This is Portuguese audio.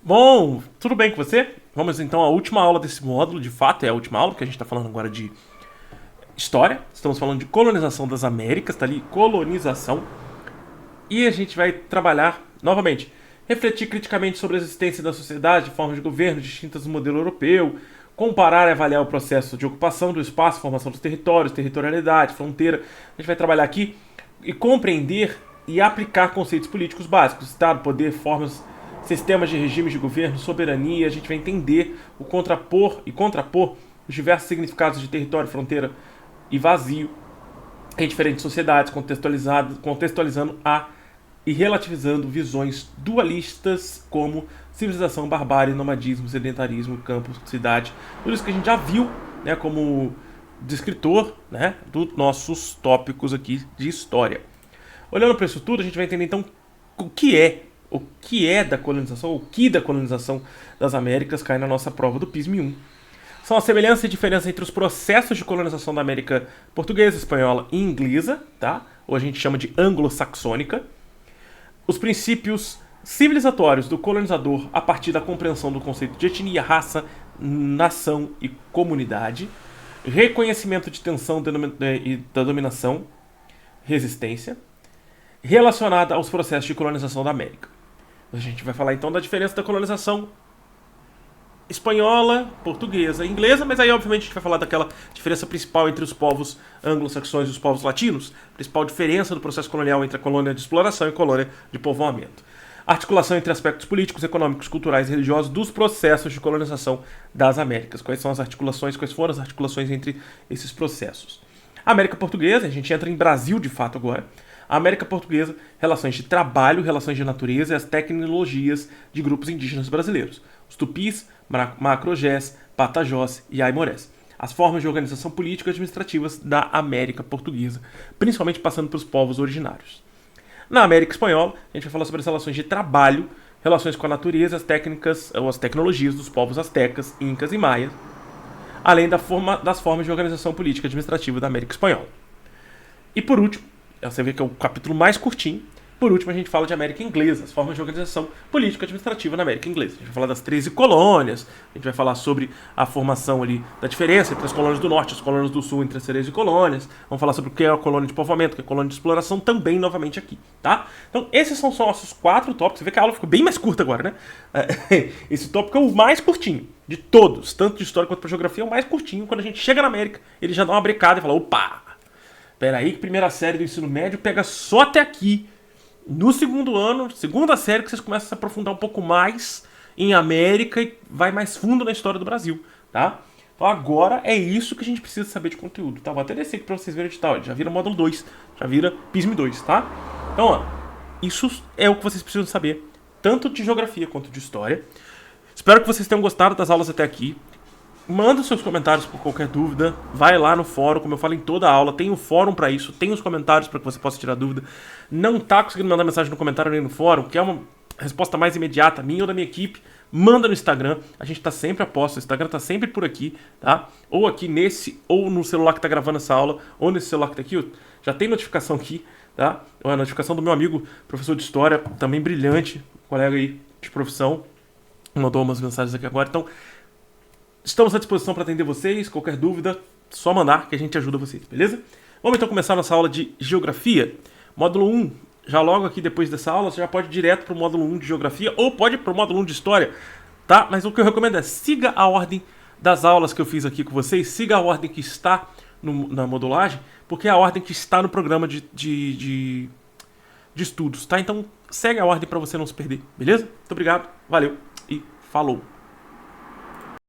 Bom, tudo bem com você? Vamos então à última aula desse módulo, de fato é a última aula, porque a gente está falando agora de história. Estamos falando de colonização das Américas, tá ali, colonização. E a gente vai trabalhar, novamente, refletir criticamente sobre a existência da sociedade, formas de governo distintas do modelo europeu, comparar e avaliar o processo de ocupação do espaço, formação dos territórios, territorialidade, fronteira. A gente vai trabalhar aqui e compreender e aplicar conceitos políticos básicos, Estado, poder, formas, sistemas de regimes de governo, soberania. A gente vai entender o contrapor os diversos significados de território, fronteira e vazio em diferentes sociedades, contextualizando e relativizando visões dualistas como civilização, barbárie, nomadismo, sedentarismo, campo, cidade. Tudo isso que a gente já viu, né, como descritor, né, dos nossos tópicos aqui de história. Olhando para isso tudo, a gente vai entender então o que é da colonização, o que da colonização das Américas cai na nossa prova do PISM 1. São a semelhança e diferença entre os processos de colonização da América portuguesa, espanhola e inglesa, tá? Ou a gente chama de anglo-saxônica. Os princípios civilizatórios do colonizador a partir da compreensão do conceito de etnia, raça, nação e comunidade. Reconhecimento de tensão e da dominação, resistência, relacionada aos processos de colonização da América. A gente vai falar então da diferença da colonização espanhola, portuguesa e inglesa, mas aí obviamente a gente vai falar daquela diferença principal entre os povos anglo-saxões e os povos latinos, a principal diferença do processo colonial entre a colônia de exploração e a colônia de povoamento. Articulação entre aspectos políticos, econômicos, culturais e religiosos dos processos de colonização das Américas. Quais são as articulações, quais foram as articulações entre esses processos. A América Portuguesa, a gente entra em Brasil de fato agora. A América Portuguesa, relações de trabalho, relações de natureza e as tecnologias de grupos indígenas brasileiros. Os tupis, macrogés, patajós e aimorés. As formas de organização política e administrativas da América Portuguesa, principalmente passando pelos povos originários. Na América Espanhola, a gente vai falar sobre as relações de trabalho, relações com a natureza, as técnicas ou as tecnologias dos povos astecas, incas e maias, além das formas de organização política e administrativa da América Espanhola. E por último, você vê que é o capítulo mais curtinho. Por último, a gente fala de América Inglesa, as formas de organização política e administrativa na América Inglesa. A gente vai falar das 13 colônias, a gente vai falar sobre a formação ali da diferença entre as colônias do norte e as colônias do sul, entre as 13 colônias. Vamos falar sobre o que é a colônia de povoamento, o que é a colônia de exploração, também novamente aqui, tá? Então, esses são só nossos 4 tópicos. Você vê que a aula ficou bem mais curta agora, né? Esse tópico é o mais curtinho de todos, tanto de história quanto de geografia, é o mais curtinho. Quando a gente chega na América, ele já dá uma brecada e fala, opa! Peraí, que primeira série do ensino médio pega só até aqui. No segundo ano, segunda série, que vocês começam a se aprofundar um pouco mais em América e vai mais fundo na história do Brasil, tá? Então agora é isso que a gente precisa saber de conteúdo, tá? Vou até descer aqui pra vocês verem o edital. Já vira módulo 2, já vira PISM 2, tá? Então, ó, isso é o que vocês precisam saber, tanto de geografia quanto de história. Espero que vocês tenham gostado das aulas até aqui. Manda seus comentários por qualquer dúvida. Vai lá no fórum, como eu falo em toda a aula. Tem um fórum para isso, tem os comentários para que você possa tirar dúvida. Não tá conseguindo mandar mensagem no comentário nem no fórum, que é uma resposta mais imediata, minha ou da minha equipe. Manda no Instagram, a gente tá sempre a posto. O Instagram tá sempre por aqui, tá? Ou aqui nesse, ou no celular que tá gravando essa aula, ou nesse celular que tá aqui. Já tem notificação aqui, tá? A notificação do meu amigo, professor de história, também brilhante, colega aí de profissão. Mandou umas mensagens aqui agora, então estamos à disposição para atender vocês. Qualquer dúvida, só mandar que a gente ajuda vocês, beleza? Vamos então começar nossa aula de Geografia. Módulo 1, já logo aqui depois dessa aula, você já pode ir direto para o módulo 1 de Geografia ou pode ir para o módulo 1 de História, tá? Mas o que eu recomendo é siga a ordem das aulas que eu fiz aqui com vocês, siga a ordem que está na modulagem, porque é a ordem que está no programa de estudos, tá? Então segue a ordem para você não se perder, beleza? Muito obrigado, valeu e falou!